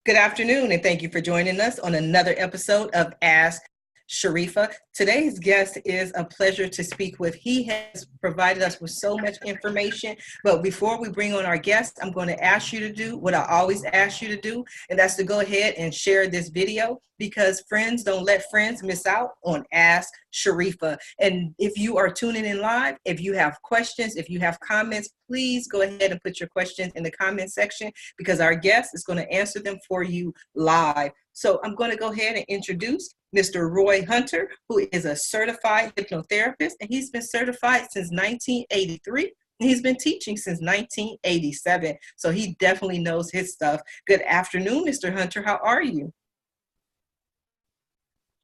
Good afternoon, and thank you for joining us on another episode of Ask Sharifah. Today's guest is a pleasure to speak with. He has provided us with so much information, but before we bring on our guest, I'm going to ask you to do what I always ask you to do, and that's to go ahead and share this video, because friends don't let friends miss out on Ask Sharifah. And if you are tuning in live, if you have questions, if you have comments, please go ahead and put your questions in the comment section, because our guest is going to answer them for you live. So I'm going to go ahead and introduce Mr. Roy Hunter, who is a certified hypnotherapist, and he's been certified since 1983. And he's been teaching since 1987. So he definitely knows his stuff. Good afternoon, Mr. Hunter. How are you?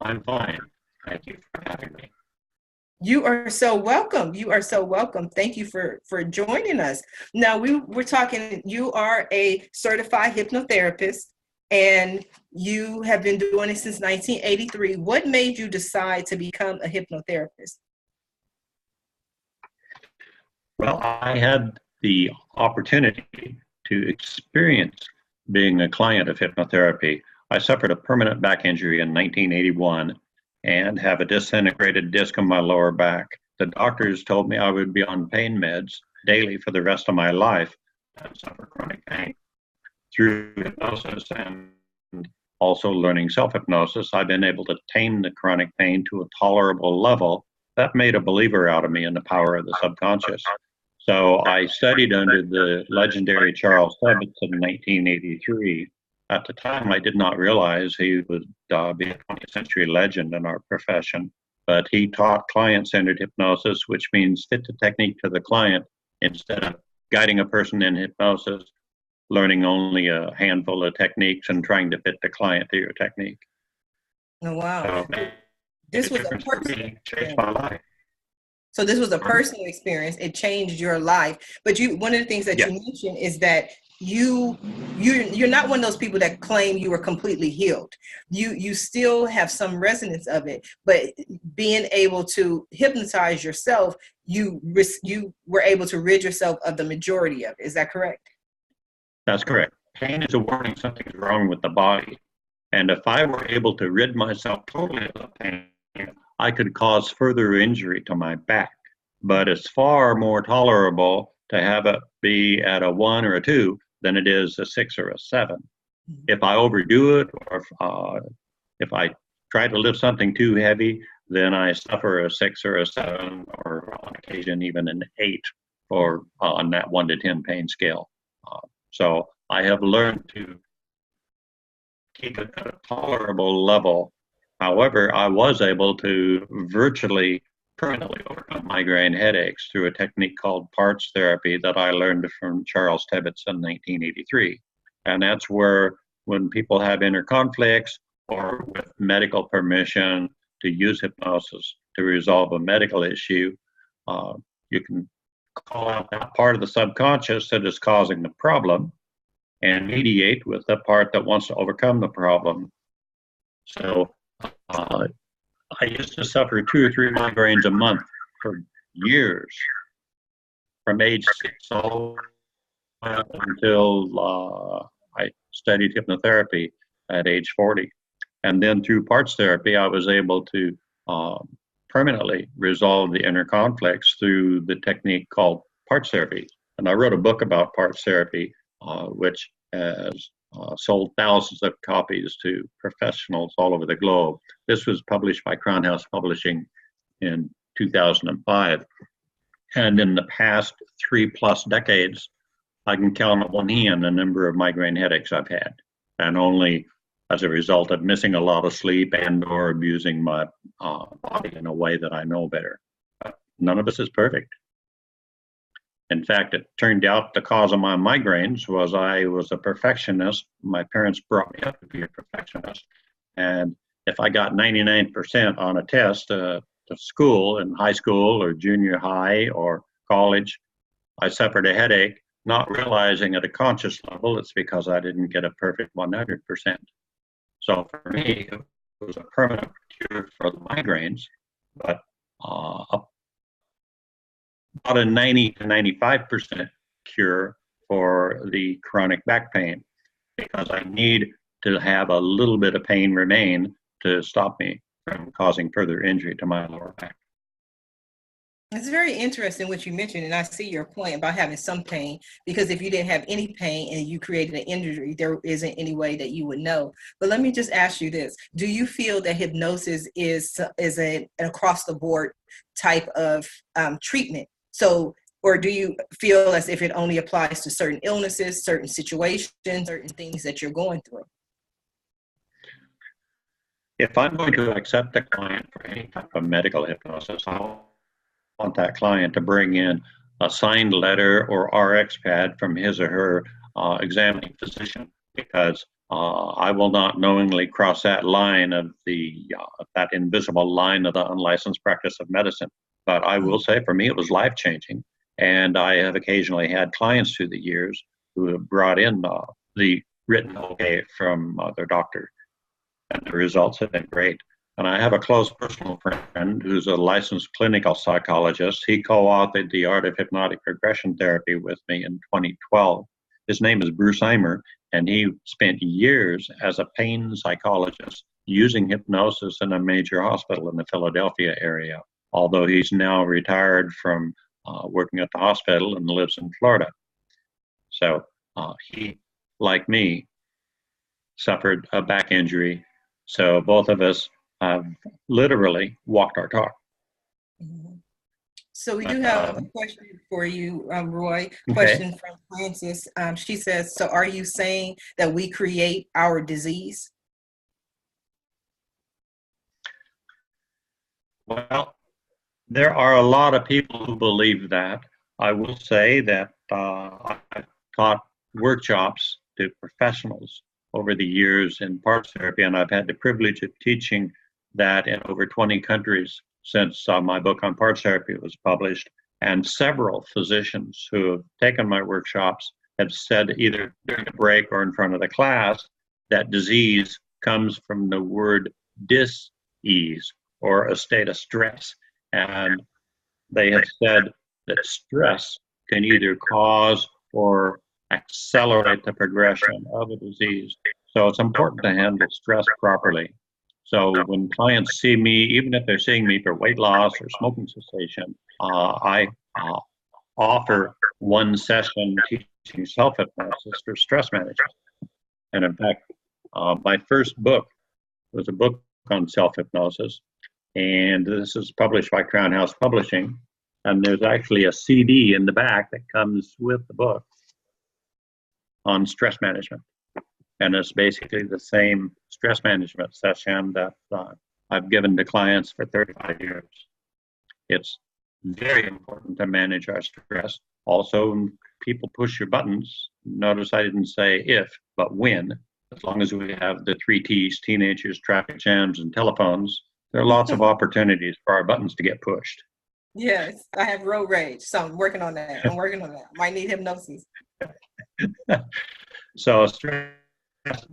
I'm fine. Thank you for having me. You are so welcome. You are so welcome. Thank you for joining us. Now, we're talking, you are a certified hypnotherapist, and you have been doing it since 1983. What made you decide to become a hypnotherapist? Well, I had the opportunity to experience being a client of hypnotherapy. I suffered a permanent back injury in 1981 and have a disintegrated disc in my lower back. The doctors told me I would be on pain meds daily for the rest of my life and suffer chronic pain. Through hypnosis and also learning self-hypnosis, I've been able to tame the chronic pain to a tolerable level. That made a believer out of me in the power of the subconscious. So I studied under the legendary Charles Tebbetts in 1983. At the time, I did not realize he would be a 20th century legend in our profession, but he taught client-centered hypnosis, which means fit the technique to the client instead of guiding a person in hypnosis, learning only a handful of techniques and trying to fit the client to your technique. Oh, wow. So this was a personal changed my life. So this was a personal experience. It changed your life. But one of the things that you mentioned is that you're not one of those people that claim you were completely healed. You still have some resonance of it, but being able to hypnotize yourself, you were able to rid yourself of the majority of it. Is that correct? That's correct. Pain is a warning something's wrong with the body. And if I were able to rid myself totally of the pain, I could cause further injury to my back. But it's far more tolerable to have it be at a 1 or a 2 than it is a 6 or a 7. If I overdo it, or if I try to lift something too heavy, then I suffer a 6 or a 7, or on occasion even an 8, or on that 1 to 10 pain scale. So I have learned to keep it at a tolerable level. However, I was able to virtually permanently overcome migraine headaches through a technique called parts therapy that I learned from Charles Tebbetts in 1983. And that's where, when people have inner conflicts or with medical permission to use hypnosis to resolve a medical issue, you can call out that part of the subconscious that is causing the problem and mediate with the part that wants to overcome the problem. So I used to suffer 2 or 3 migraines a month for years, from age 6 all until I studied hypnotherapy at age 40. And then through parts therapy, I was able to permanently resolve the inner conflicts through the technique called parts therapy. And I wrote a book about parts therapy, which has sold thousands of copies to professionals all over the globe. This was published by Crown House Publishing in 2005. And in the past 3+ decades, I can count on one hand the number of migraine headaches I've had, and only as a result of missing a lot of sleep and or abusing my body in a way that I know better. None of us is perfect. In fact, it turned out the cause of my migraines was I was a perfectionist. My parents brought me up to be a perfectionist. And if I got 99% on a test to school, in high school or junior high or college, I suffered a headache, not realizing at a conscious level it's because I didn't get a perfect 100%. So for me, it was a permanent cure for the migraines, but about a 90 to 95% cure for the chronic back pain, because I need to have a little bit of pain remain to stop me from causing further injury to my lower back. It's very interesting what you mentioned, and I see your point about having some pain, because if you didn't have any pain and you created an injury, there isn't any way that you would know. But let me just ask you this. Do you feel that hypnosis is an across the board type of treatment? So, or do you feel as if it only applies to certain illnesses, certain situations, certain things that you're going through? If I'm going to accept a client for any type of medical hypnosis, I want that client to bring in a signed letter or RX pad from his or her examining physician, because I will not knowingly cross that line of that invisible line of the unlicensed practice of medicine. But I will say, for me, it was life-changing, and I have occasionally had clients through the years who have brought in the written okay from their doctor, and the results have been great. And I have a close personal friend who's a licensed clinical psychologist. He co-authored The Art of Hypnotic Regression Therapy with me in 2012. His name is Bruce Eimer, and he spent years as a pain psychologist using hypnosis in a major hospital in the Philadelphia area, although he's now retired from working at the hospital and lives in Florida. So he, like me, suffered a back injury. So both of us literally walked our talk. So we do have a question for you, Roy. Okay. Question from Francis. She says, so are you saying that we create our disease? Well, there are a lot of people who believe that. I will say that I've taught workshops to professionals over the years in parts therapy, and I've had the privilege of teaching that in over 20 countries since my book on parts therapy was published. And several physicians who have taken my workshops have said, either during a break or in front of the class, that disease comes from the word dis-ease, or a state of stress. And they have said that stress can either cause or accelerate the progression of a disease. So it's important to handle stress properly. So when clients see me, even if they're seeing me for weight loss or smoking cessation, I offer one session teaching self-hypnosis for stress management. And in fact, my first book was a book on self-hypnosis, and this is published by Crown House Publishing. And there's actually a CD in the back that comes with the book on stress management. And it's basically the same stress management session that I've given to clients for 35 years. It's very important to manage our stress. Also, when people push your buttons, notice I didn't say if, but when. As long as we have the 3 T's, teenagers, traffic jams, and telephones, there are lots of opportunities for our buttons to get pushed. Yes, I have road rage, so I'm working on that. Might need hypnosis. So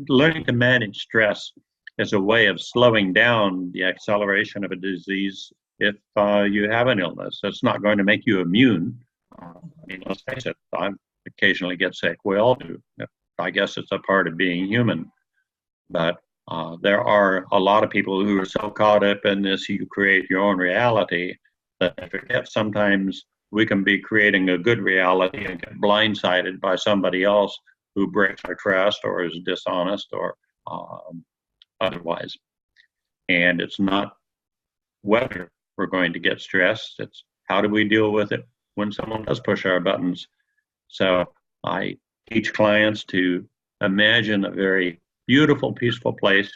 learning to manage stress is a way of slowing down the acceleration of a disease. If you have an illness, it's not going to make you immune. I mean, let's face it, I occasionally get sick. We all do. I guess it's a part of being human. But there are a lot of people who are so caught up in this, you create your own reality, that they forget sometimes we can be creating a good reality and get blindsided by somebody else who breaks our trust or is dishonest or otherwise. And it's not whether we're going to get stressed, it's how do we deal with it when someone does push our buttons. So I teach clients to imagine a very beautiful, peaceful place,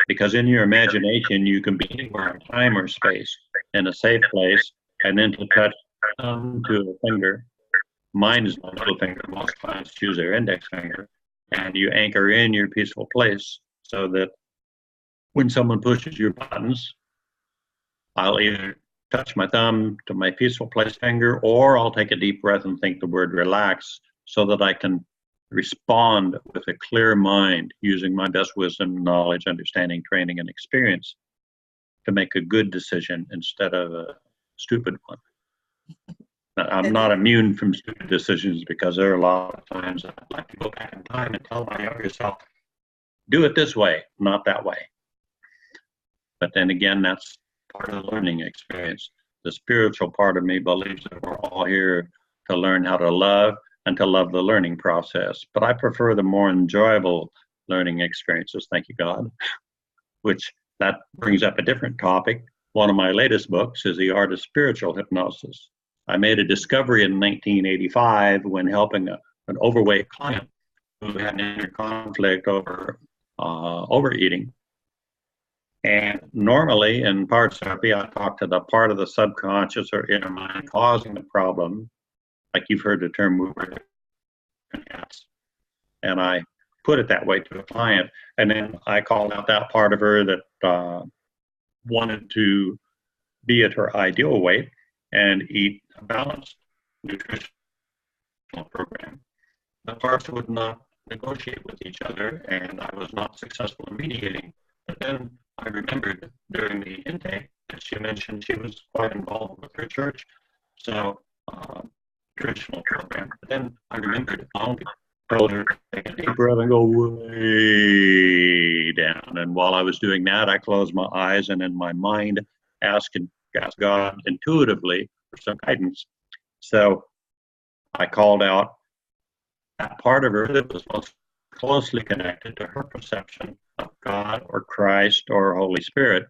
because in your imagination, you can be anywhere in time or space in a safe place, and then to touch thumb to a finger. Mine is my middle finger. Most clients choose their index finger, and you anchor in your peaceful place so that when someone pushes your buttons, I'll either touch my thumb to my peaceful place finger, or I'll take a deep breath and think the word relax, so that I can respond with a clear mind using my best wisdom, knowledge, understanding, training, and experience to make a good decision instead of a stupid one. I'm not immune from stupid decisions, because there are a lot of times I'd like to go back in time and tell my younger self, do it this way, not that way. But then again, that's part of the learning experience. The spiritual part of me believes that we're all here to learn how to love and to love the learning process. But I prefer the more enjoyable learning experiences, thank you, God, which that brings up a different topic. One of my latest books is The Art of Spiritual Hypnosis. I made a discovery in 1985 when helping an overweight client who had an inner conflict over overeating. And normally in parts therapy, I talk to the part of the subconscious or inner mind causing the problem, like you've heard the term mover, and I put it that way to a client. And then I called out that part of her that wanted to be at her ideal weight and eat a balanced nutritional program. The parts would not negotiate with each other, and I was not successful in mediating. But then I remembered during the intake that she mentioned she was quite involved with her church, so nutritional program. But then I remembered I told her to take a deep breath and go way down. And while I was doing that, I closed my eyes and in my mind asked God intuitively for some guidance. So I called out that part of her that was most closely connected to her perception of God or Christ or Holy Spirit.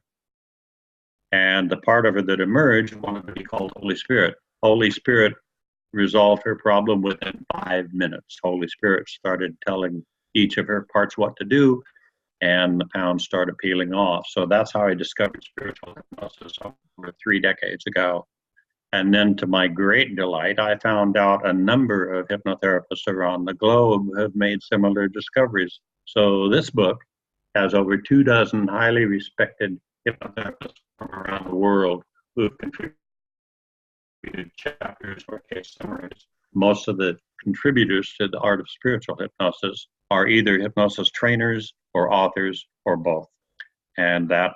And the part of her that emerged wanted to be called Holy Spirit. Holy Spirit resolved her problem within 5 minutes. Holy Spirit started telling each of her parts what to do, and the pounds started peeling off. So that's how I discovered spiritual hypnosis over 3 decades ago. And then to my great delight, I found out a number of hypnotherapists around the globe have made similar discoveries. So this book has over 24 highly respected hypnotherapists from around the world who have contributed chapters or case summaries. Most of the contributors to the Art of Spiritual Hypnosis are either hypnosis trainers or authors or both. And that,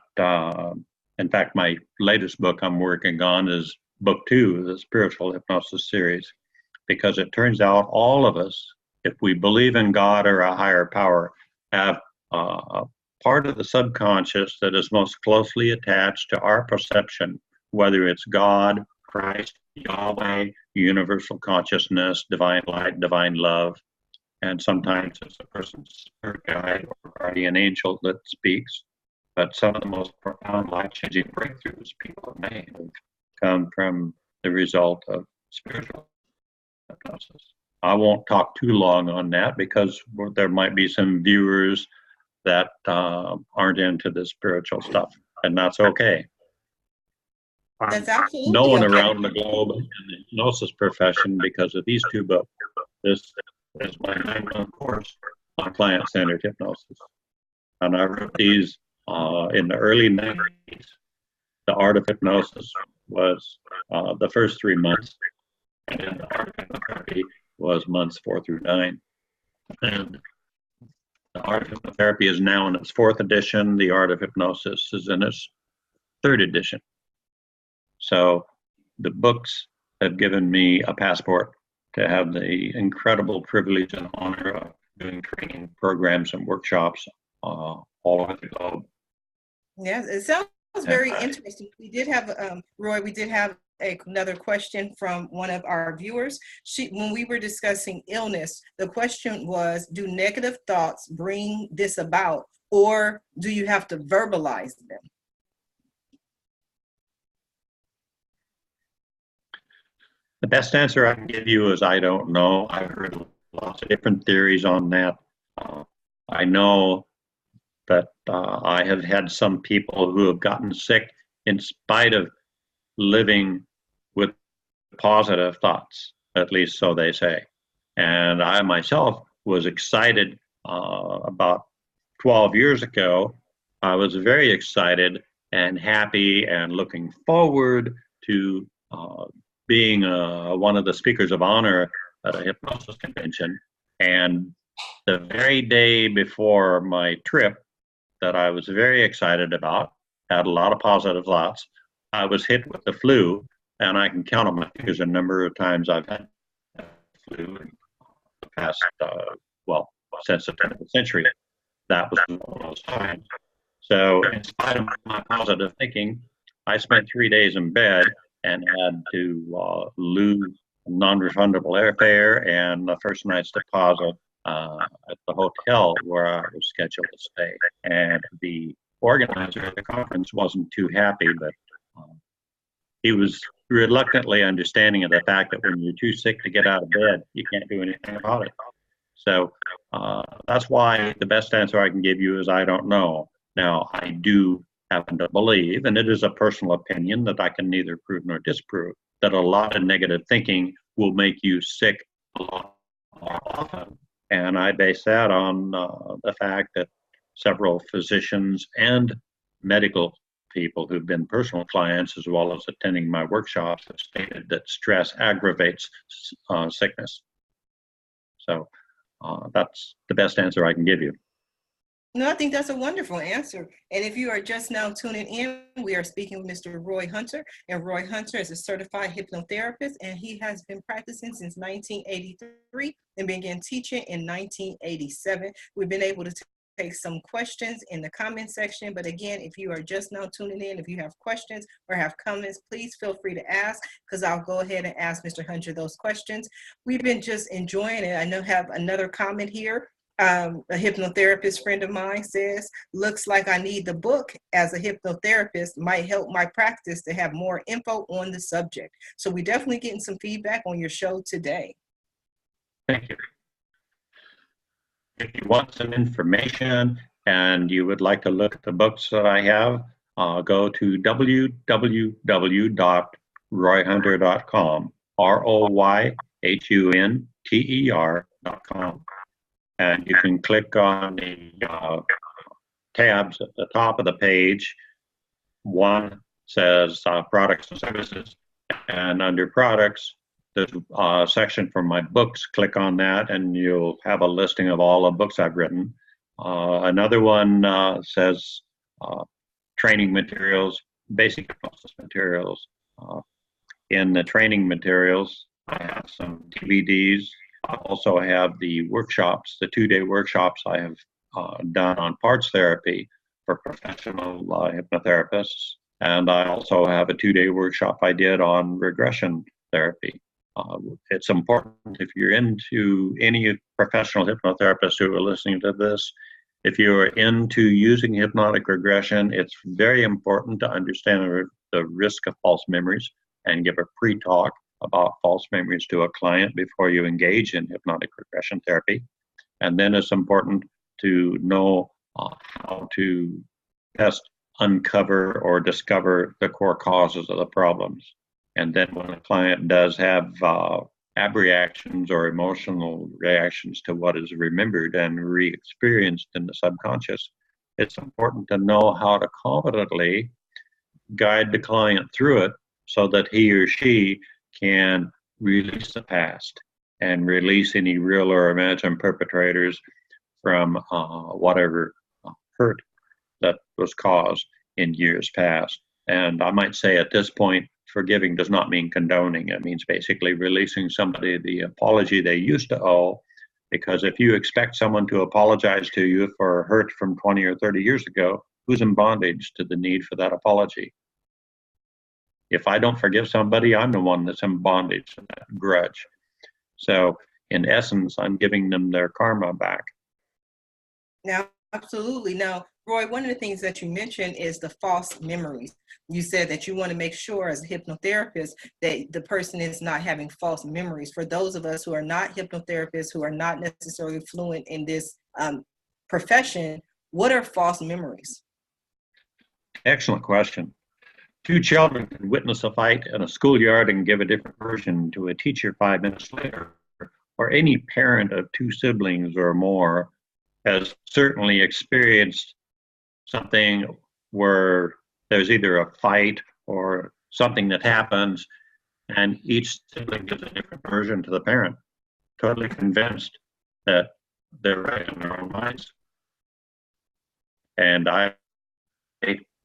in fact, my latest book I'm working on is book 2 of the Spiritual Hypnosis series, because it turns out all of us, if we believe in God or a higher power, have a part of the subconscious that is most closely attached to our perception, whether it's God, Christ, Yahweh, universal consciousness, divine light, divine love, and sometimes it's a person's spirit guide or guardian angel that speaks. But some of the most profound life-changing breakthroughs people have made have come from the result of spiritual hypnosis. I won't talk too long on that because there might be some viewers that aren't into the spiritual stuff, and that's okay. That's absolutely no one okay. around the globe in the hypnosis profession because of these 2 books. This is my 9-month course on client-centered hypnosis. And I wrote these in the early 90s. The Art of Hypnosis was the first 3 months, and then the Art of Hypnotherapy was months 4 through 9. And the Art of Hypnotherapy is now in its 4th edition. The Art of Hypnosis is in its 3rd edition. So the books have given me a passport to have the incredible privilege and honor of doing training programs and workshops all over the globe. Yes, it sounds very interesting. We did have, Roy, we did have another question from one of our viewers. When we were discussing illness, the question was, do negative thoughts bring this about, or do you have to verbalize them? The best answer I can give you is I don't know. I've heard lots of different theories on that. I know that I have had some people who have gotten sick in spite of living with positive thoughts, at least so they say. And I myself was excited about 12 years ago. I was very excited and happy and looking forward to being one of the speakers of honor at a hypnosis convention. And the very day before my trip that I was very excited about, had a lot of positive thoughts, I was hit with the flu, and I can count on my fingers a number of times I've had the flu in the past, since the 20th century. that was one of those times. So in spite of my positive thinking, I spent 3 days in bed and had to lose non-refundable airfare and the first night's deposit at the hotel where I was scheduled to stay. And the organizer of the conference wasn't too happy, but he was reluctantly understanding of the fact that when you're too sick to get out of bed, you can't do anything about it. So that's why the best answer I can give you is I don't know. Now, I do happen to believe, and it is a personal opinion that I can neither prove nor disprove, that a lot of negative thinking will make you sick a lot more often. And I base that on the fact that several physicians and medical people who've been personal clients as well as attending my workshops have stated that stress aggravates sickness. So that's the best answer I can give you. No, I think that's a wonderful answer. And if you are just now tuning in, we are speaking with Mr. Roy Hunter. And Roy Hunter is a certified hypnotherapist, and he has been practicing since 1983 and began teaching in 1987. We've been able to take some questions in the comment section. But again, if you are just now tuning in, if you have questions or have comments, please feel free to ask, because I'll go ahead and ask Mr. Hunter those questions. We've been just enjoying it. I know have another comment here. A hypnotherapist friend of mine says, looks like I need the book as a hypnotherapist, might help my practice to have more info on the subject. So we're definitely getting some feedback on your show today. Thank you. If you want some information and you would like to look at the books that I have, go to www.royhunter.com, ROYHUNTER.com. And you can click on the tabs at the top of the page. One says products and services, and under products, there's a section for my books. Click on that and you'll have a listing of all the books I've written. Another one says training materials, basic hypnosis materials. In the training materials, I have some DVDs. I also have the workshops, the 2-day workshops I have done on parts therapy for professional hypnotherapists. And I also have a 2-day workshop I did on regression therapy. It's important, if you're into any professional hypnotherapists who are listening to this, if you're into using hypnotic regression, it's very important to understand the risk of false memories and give a pre-talk about false memories to a client before you engage in hypnotic regression therapy. And then it's important to know how to best uncover or discover the core causes of the problems. And then when a client does have abreactions or emotional reactions to what is remembered and re-experienced in the subconscious, it's important to know how to competently guide the client through it so that he or she can release the past and release any real or imagined perpetrators from whatever hurt that was caused in years past. And I might say at this point, forgiving does not mean condoning. It means basically releasing somebody the apology they used to owe. Because if you expect someone to apologize to you for hurt from 20 or 30 years ago, who's in bondage to the need for that apology? If I don't forgive somebody, I'm the one that's in bondage to that grudge. So in essence, I'm giving them their karma back. Now, absolutely. Now, Roy, one of the things that you mentioned is the false memories. You said that you want to make sure as a hypnotherapist that the person is not having false memories. For those of us who are not hypnotherapists, who are not necessarily fluent in this profession, what are false memories? Excellent question. 2 children can witness a fight in a schoolyard and give a different version to a teacher 5 minutes later. Or any parent of 2 siblings or more has certainly experienced something where there's either a fight or something that happens and each sibling gives a different version to the parent, totally convinced that they're right in their own minds. And I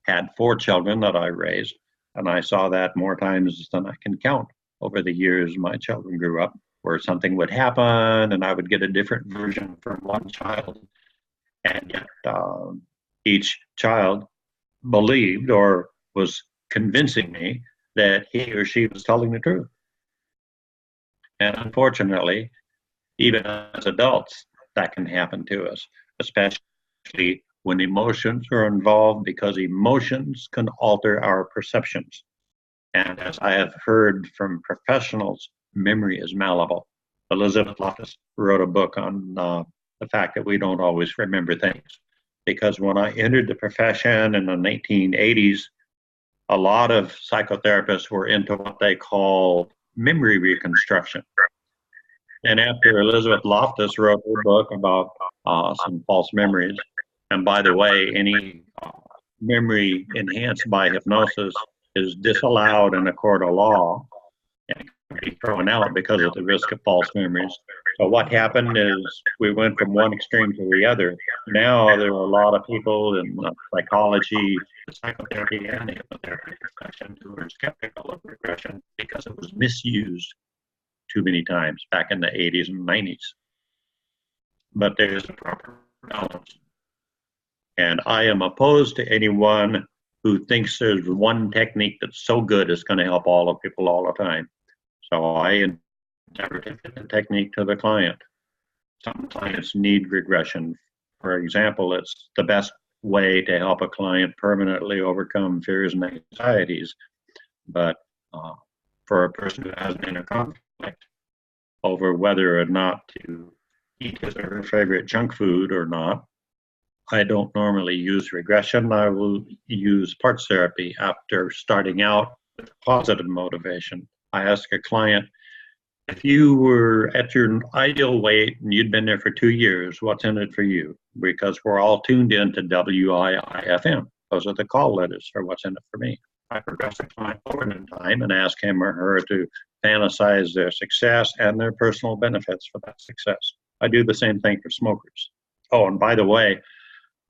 had 4 children that I raised, and I saw that more times than I can count over the years my children grew up, where something would happen and I would get a different version from one child. And yet each child believed or was convincing me that he or she was telling the truth. And unfortunately, even as adults, that can happen to us, especially when emotions are involved, because emotions can alter our perceptions. And as I have heard from professionals, memory is malleable. Elizabeth Loftus wrote a book on the fact that we don't always remember things. Because when I entered the profession in the 1980s, a lot of psychotherapists were into what they call memory reconstruction. And after Elizabeth Loftus wrote her book about some false memories, and by the way, any memory enhanced by hypnosis is disallowed in a court of law and can be thrown out because of the risk of false memories. So what happened is we went from one extreme to the other. Now there are a lot of people in psychology, psychotherapy, and the hypnotherapy profession who are skeptical of regression because it was misused too many times back in the 80s and 90s. But there is a proper balance. And I am opposed to anyone who thinks there's one technique that's so good it's going to help all of people all the time. So I endeavor to fit the technique to the client. Some clients need regression. For example, it's the best way to help a client permanently overcome fears and anxieties. But for a person who has an inner conflict over whether or not to eat his or her favorite junk food or not, I don't normally use regression. I will use parts therapy after starting out with positive motivation. I ask a client, if you were at your ideal weight and you'd been there for 2 years, what's in it for you? Because we're all tuned into WIIFM. Those are the call letters for what's in it for me. I progress the client forward in time and ask him or her to fantasize their success and their personal benefits for that success. I do the same thing for smokers. Oh, and by the way,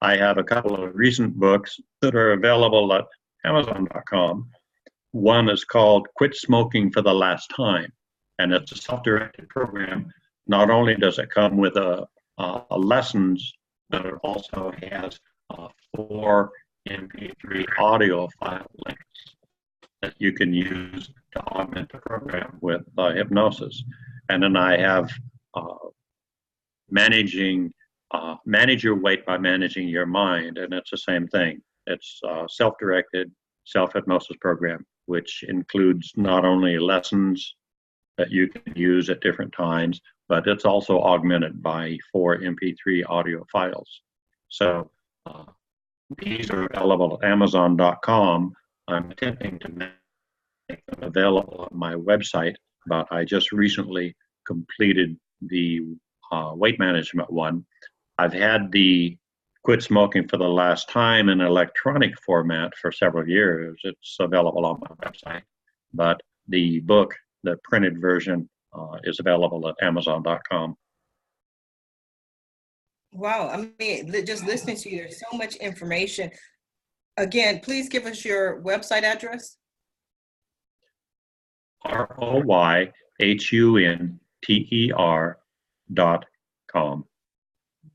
I have a couple of recent books that are available at Amazon.com. One is called Quit Smoking for the Last Time, and it's a self-directed program. Not only does it come with a lessons, but it also has 4 MP3 audio file links that you can use to augment the program with hypnosis. And then I have manage your weight by managing your mind, and it's the same thing. It's a self-directed self-hypnosis program, which includes not only lessons that you can use at different times, but it's also augmented by 4 MP3 audio files. So these are available at Amazon.com. I'm attempting to make them available on my website, but I just recently completed the weight management one. I've had the Quit Smoking for the Last Time in electronic format for several years. It's available on my website, but the book, the printed version, is available at Amazon.com. Wow, I mean, just listening to you, there's so much information. Again, please give us your website address. ROYHUNTER.com.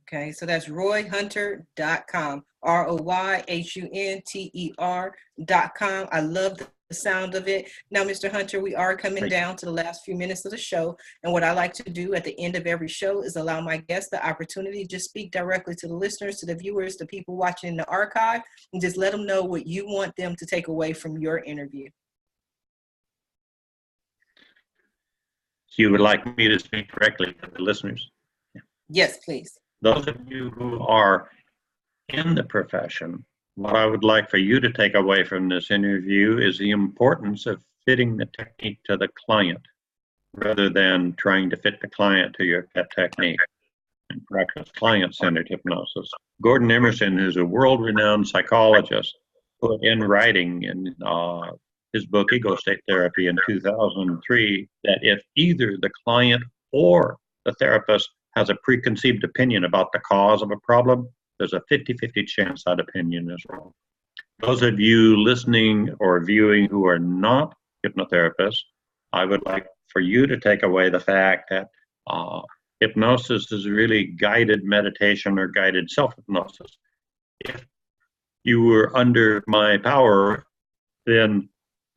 Okay, so that's RoyHunter.com. RoyHunter.com. I love the sound of it. Now, Mr. Hunter, we are coming down to the last few minutes of the show. And what I like to do at the end of every show is allow my guests the opportunity to just speak directly to the listeners, to the viewers, the people watching in the archive, and just let them know what you want them to take away from your interview. So you would like me to speak directly to the listeners? Yes, please. Those of you who are in the profession, what I would like for you to take away from this interview is the importance of fitting the technique to the client rather than trying to fit the client to your pet technique and practice client-centered hypnosis. Gordon Emerson, who's a world-renowned psychologist, put in writing in his book, Ego State Therapy in 2003, that if either the client or the therapist has a preconceived opinion about the cause of a problem, there's a 50-50 chance that opinion is wrong. Those of you listening or viewing who are not hypnotherapists, I would like for you to take away the fact that hypnosis is really guided meditation or guided self-hypnosis. If you were under my power, then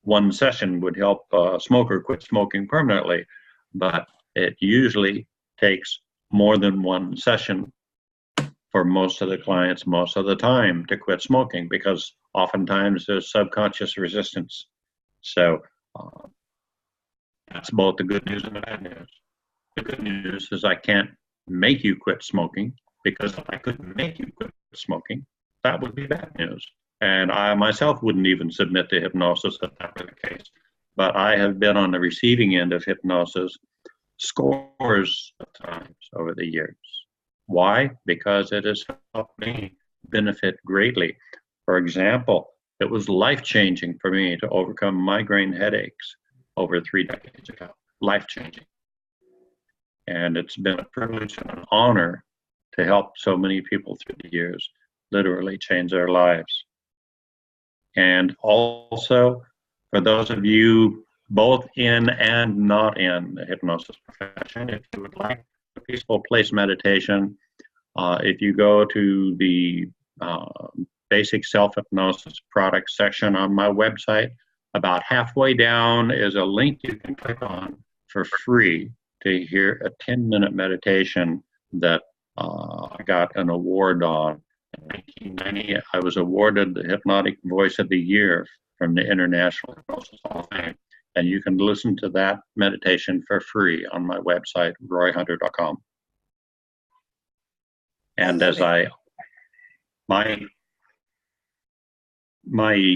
one session would help a smoker quit smoking permanently. But it usually takes more than one session for most of the clients most of the time to quit smoking, because oftentimes there's subconscious resistance. So that's both the good news and the bad news. The good news is I can't make you quit smoking, because if I couldn't make you quit smoking, that would be bad news. And I myself wouldn't even submit to hypnosis if that were the case. But I have been on the receiving end of hypnosis scores of times over the years. Why? Because it has helped me benefit greatly. For example, it was life-changing for me to overcome migraine headaches over 3 decades ago. Life-changing. And it's been a privilege and an honor to help so many people through the years, literally change their lives. And also, for those of you both in and not in the hypnosis profession, if you would like a peaceful place meditation, if you go to the basic self-hypnosis product section on my website, about halfway down is a link you can click on for free to hear a 10-minute meditation that I got an award on. In 1990, I was awarded the Hypnotic Voice of the Year from the International Hypnosis Hall of Fame. And you can listen to that meditation for free on my website, royhunter.com. And as my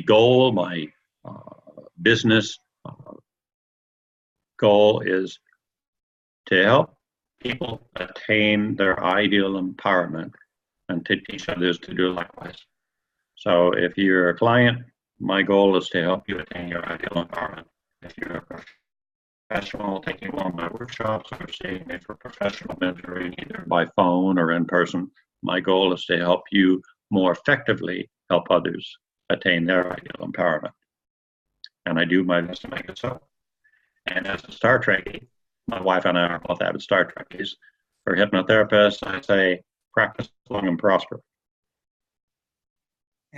goal, my business goal is to help people attain their ideal empowerment and to teach others to do likewise. So if you're a client, my goal is to help you attain your ideal empowerment. If you're a professional taking one of my workshops or seeing me for professional mentoring, either by phone or in person, my goal is to help you more effectively help others attain their ideal empowerment. And I do my best to make it so. And as a Star Trekkie, my wife and I are both avid Star Trekkies. For hypnotherapists, I say, practice long and prosper.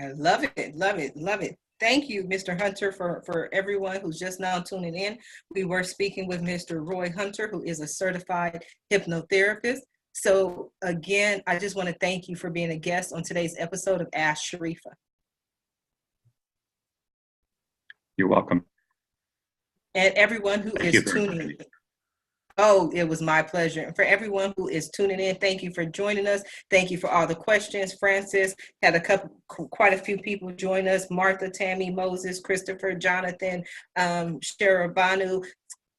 I love it, love it, love it. Thank you, Mr. Hunter, for everyone who's just now tuning in. We were speaking with Mr. Roy Hunter, who is a certified hypnotherapist. So again, I just want to thank you for being a guest on today's episode of Ask Sharifah. You're welcome. And everyone who is tuning in. Oh, it was my pleasure. And for everyone who is tuning in, thank you for joining us. Thank you for all the questions. Francis had quite a few people join us. Martha, Tammy, Moses, Christopher, Jonathan, Sharabanu.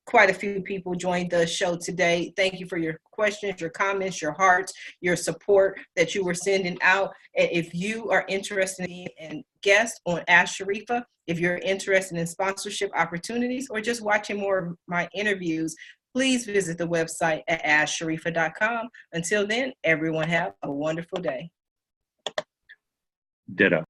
Quite a few people joined the show today. Thank you for your questions, your comments, your hearts, your support that you were sending out. And if you are interested in guests on Ask Sharifah, if you're interested in sponsorship opportunities or just watching more of my interviews, please visit the website at asksharifah.com. Until then, everyone have a wonderful day. Ditto.